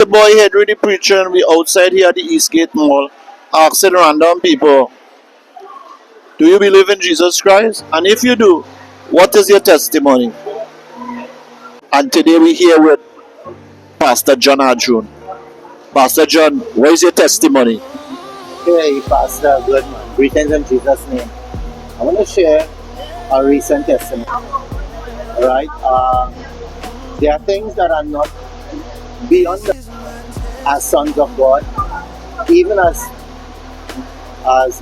The boy Henry the preacher and we outside here at the Eastgate Mall asking random people, do you believe in Jesus Christ? And if you do, what is your testimony? And today we here with Pastor John Arjun. Pastor John, what is your testimony? Hey, Pastor Goodman. Greetings in Jesus' name. I want to share a recent testimony. Alright? There are things that are not beyond us as sons of God, even as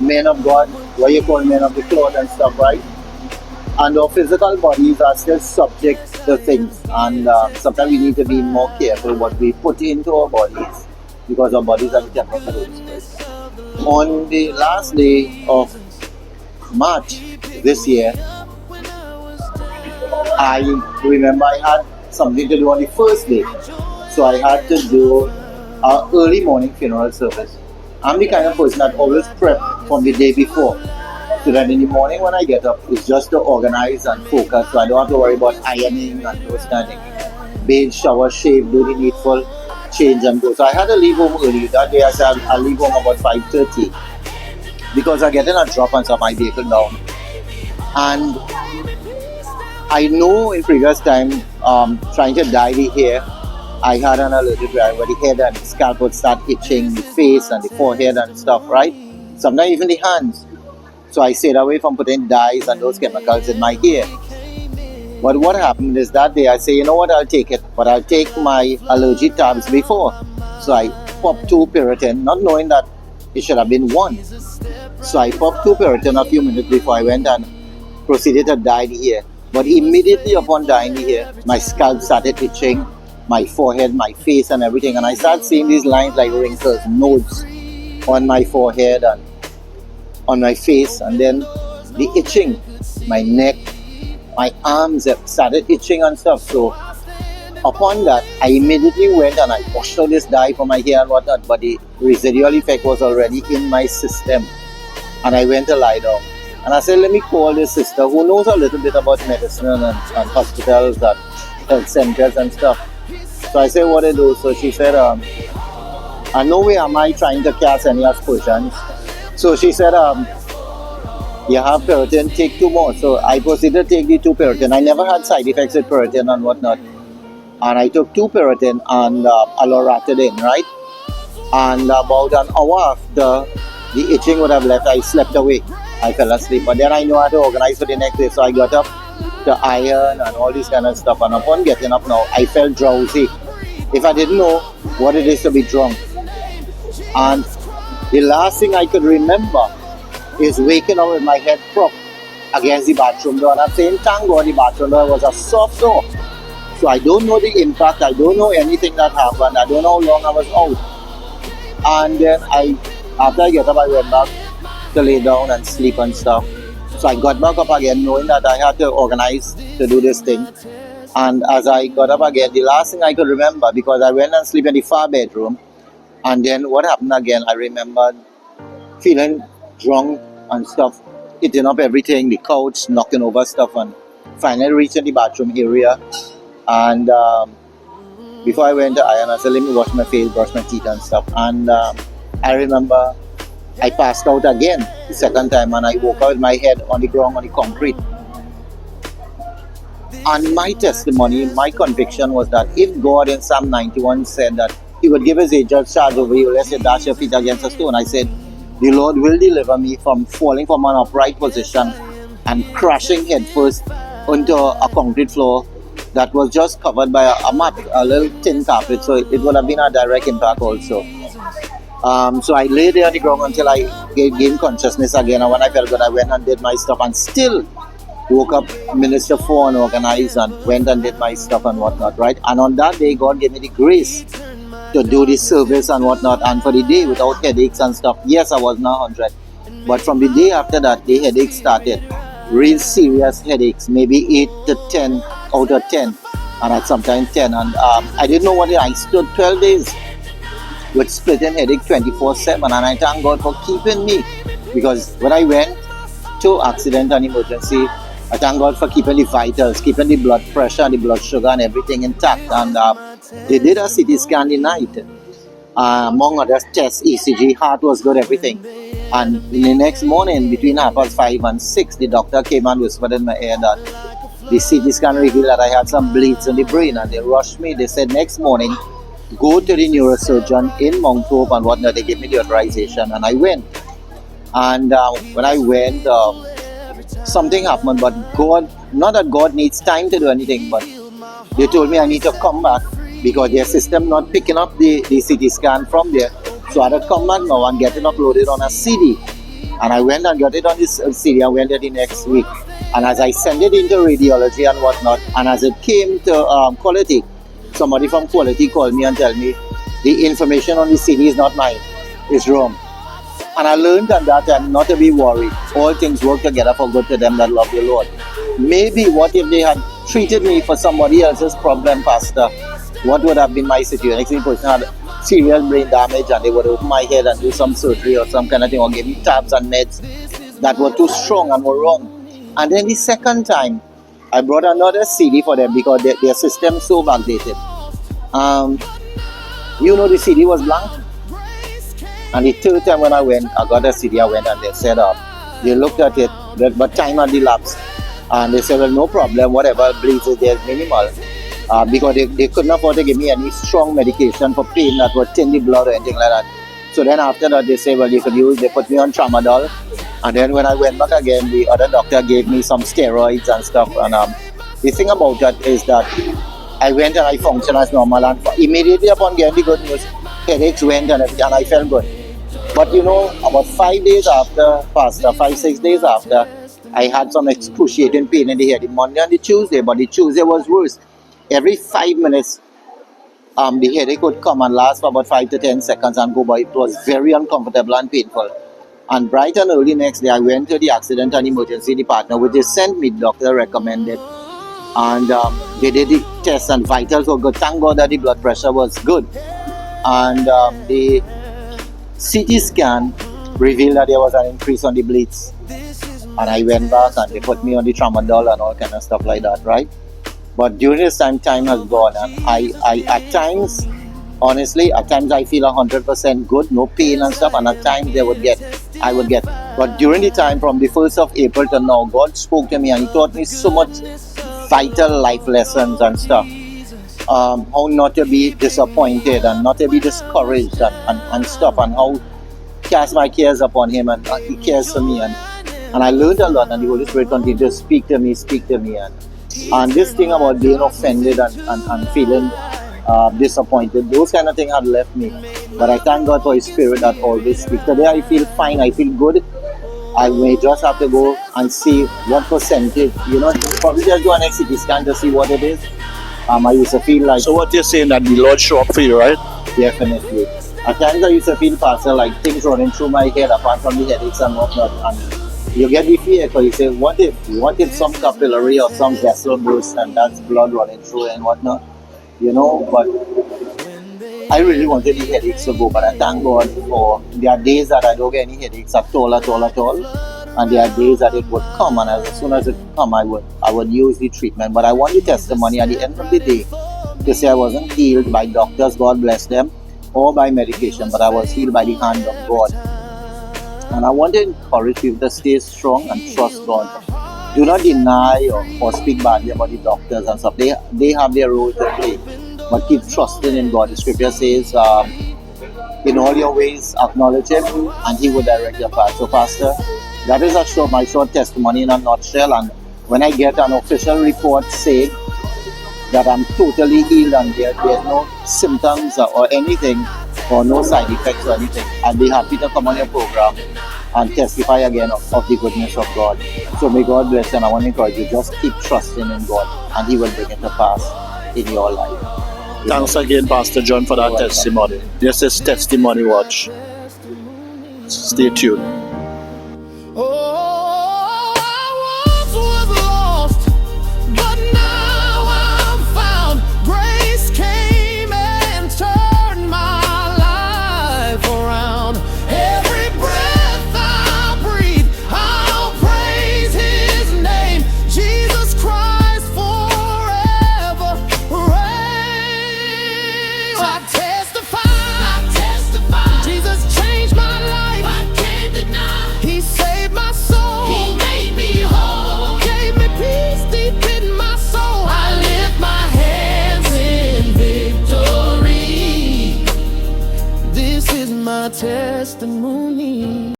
men of God, what you call men of the cloth and stuff, right? And our physical bodies are still subject to things, and sometimes we need to be more careful what we put into our bodies, because our bodies are the temple of the Holy Spirit. On the last day of March this year, I remember I had something to do on the first day. So I had to do an early morning funeral service. I'm the kind of person that always prep from the day before. So that in the morning when I get up, it's just to organize and focus. So I don't have to worry about ironing and those kind of things. Bathe, shower, shave, do the needful, change and go. So I had to leave home early. That day I said I'll leave home about 5:30 because I get in a drop and set my vehicle down. And I know in previous time, trying to dye the hair, I had an allergic reaction where the head and the scalp would start itching, the face and the forehead and stuff, right? Sometimes even the hands. So I stayed away from putting dyes and those chemicals in my hair. But what happened is that day I say, you know what, I'll take it. But I'll take my allergy tabs before. So I popped 2 Piriton, not knowing that it should have been 1. So I popped 2 Piriton a few minutes before I went and proceeded to dye the hair. But immediately upon dyeing the hair, my scalp started itching, my forehead, my face and everything. And I started seeing these lines like wrinkles, nodes on my forehead and on my face. And then the itching, my neck, my arms started itching and stuff. So upon that, I immediately went and I washed out this dye from my hair and whatnot. But the residual effect was already in my system. And I went to lie down. And I said, let me call this sister who knows a little bit about medicine and hospitals and health centers and stuff. So I said, what I do? So she said, and no way am I trying to cast any aspersions. So she said, you have Piriton, take 2 more. So I proceeded to take the 2 Piriton. I never had side effects with Piriton and whatnot. And I took 2 Piriton and a loratadine, right? And about an hour after the itching would have left, I slept away. I fell asleep. But then I knew I had to organize for the next day. So I got up to iron and all this kind of stuff. And upon getting up now, I felt drowsy. If I didn't know what it is to be drunk. And the last thing I could remember is waking up with my head propped against the bathroom door. And I'm saying, thank God the bathroom door was a soft door. So I don't know the impact. I don't know anything that happened. I don't know how long I was out. And then after I get up, I went back to lay down and sleep and stuff. So I got back up again knowing that I had to organize to do this thing. And as I got up again, the last thing I could remember, because I went and slept in the far bedroom, and then what happened again, I remembered feeling drunk and stuff, eating up everything, the couch, knocking over stuff, and finally reaching the bathroom area. And before I went to iron, I said, let me wash my face, brush my teeth and stuff. And I remember I passed out again the second time, and I woke up with my head on the ground, on the concrete. And my testimony, my conviction was that if God in Psalm 91 said that He would give His angels charge over you, lest you dash your feet against a stone, I said, the Lord will deliver me from falling from an upright position and crashing headfirst onto a concrete floor that was just covered by a mat, a little thin carpet, so it would have been a direct impact also. So I lay there on the ground until I gained consciousness again, and when I felt good, I went and did my stuff and still woke up Minister 4 and organized and went and did my stuff and whatnot, right? And on that day, God gave me the grace to do this service and whatnot, and for the day without headaches and stuff. Yes, I was now 100, but from the day after that, the headaches started. Real serious headaches, maybe 8 to 10 out of 10, and at sometimes 10. And I didn't know what it is. I stood 12 days with splitting headache 24/7, and I thank God for keeping me, because when I went to accident and emergency, I thank God for keeping the vitals, keeping the blood pressure and the blood sugar and everything intact. And They did a CT scan in night. Among other tests, ECG, heart was good, everything. And the next morning, between 5:30 and 6, the doctor came and whispered in my ear that the CT scan revealed that I had some bleeds in the brain, and they rushed me. They said next morning, go to the neurosurgeon in Mount Hope and whatnot. They gave me the authorization, and I went. And when I went, something happened, but God, not that God needs time to do anything, but they told me I need to come back because their system not picking up the CT scan from there. So I had to come back now and get it uploaded on a CD. And I went and got it on this CD and went there the next week. And as I sent it into radiology and whatnot, and as it came to quality, somebody from quality called me and told me the information on the CD is not mine, it's wrong. And I learned at that time not to be worried. All things work together for good to them that love the Lord. Maybe what if they had treated me for somebody else's problem, Pastor? What would have been my situation? Next thing, person had serious brain damage and they would open my head and do some surgery or some kind of thing, or give me tabs and meds that were too strong and were wrong. And then the second time, I brought another CD for them because their system so backdated. The CD was blank. And the third time when I went, I got a CD, I went and they said, they looked at it, but time had elapsed. And they said, well, no problem, whatever bleeds is there is minimal. Because they couldn't afford to give me any strong medication for pain that would thin the blood or anything like that. So then after that, they said, well, they put me on tramadol. And then when I went back again, the other doctor gave me some steroids and stuff. And the thing about that is that I went and I functioned as normal. And immediately upon getting the good news, headaches went and I felt good. But about 5 days after, Pastor, 5-6 days after, I had some excruciating pain in the head, the Monday and the Tuesday, but the Tuesday was worse. Every 5 minutes, the headache would come and last for about 5 to 10 seconds and go by. It was very uncomfortable and painful. And bright and early next day, I went to the accident and emergency department, which they sent me, the doctor recommended. And they did the tests and vitals were good. Thank God that the blood pressure was good. And the CT scan revealed that there was an increase on the bleeds. And I went back and they put me on the tramadol and all kind of stuff like that, right? But during this time has gone, and I at times, honestly, at times I feel 100% good, no pain and stuff, and at times I would get. But during the time from the 1st of April to now, God spoke to me and He taught me so much vital life lessons and stuff. How not to be disappointed and not to be discouraged and stuff, and how cast my cares upon Him and He cares for me. And I learned a lot, and the Holy Spirit continued to speak to me. And this thing about being offended and feeling disappointed, those kind of things had left me. But I thank God for His Spirit that always speaks. Today I feel fine, I feel good. I may just have to go and see what percentage, probably just do an CT scan to see what it is. I used to feel like... So what you're saying that the Lord show up for you, right? Definitely. At times I used to feel, Pastor, like things running through my head apart from the headaches and whatnot. And you get the fear because you say, what if some capillary or some vessel bursts and that's blood running through and whatnot? But I really wanted the headaches to go, but I thank God for, there are days that I don't get any headaches at all. And there are days that it would come, and as soon as it come, I would use the treatment. But I want the testimony at the end of the day to say I wasn't healed by doctors, God bless them, or by medication, but I was healed by the hand of God. And I want to encourage people to stay strong and trust God. Do not deny or speak badly about the doctors and stuff. They have their role to play, but keep trusting in God. The scripture says, in all your ways acknowledge Him and He will direct your path. So Pastor, that is my short testimony in a nutshell. And when I get an official report saying that I'm totally healed and there's no symptoms or anything, or no side effects or anything, I'll be happy to come on your program and testify again of the goodness of God. So may God bless you, and I want to encourage you, just keep trusting in God and He will bring it to pass in your life. Thanks again, Pastor John, for that testimony. This is Testimony Watch. Stay tuned. testimony.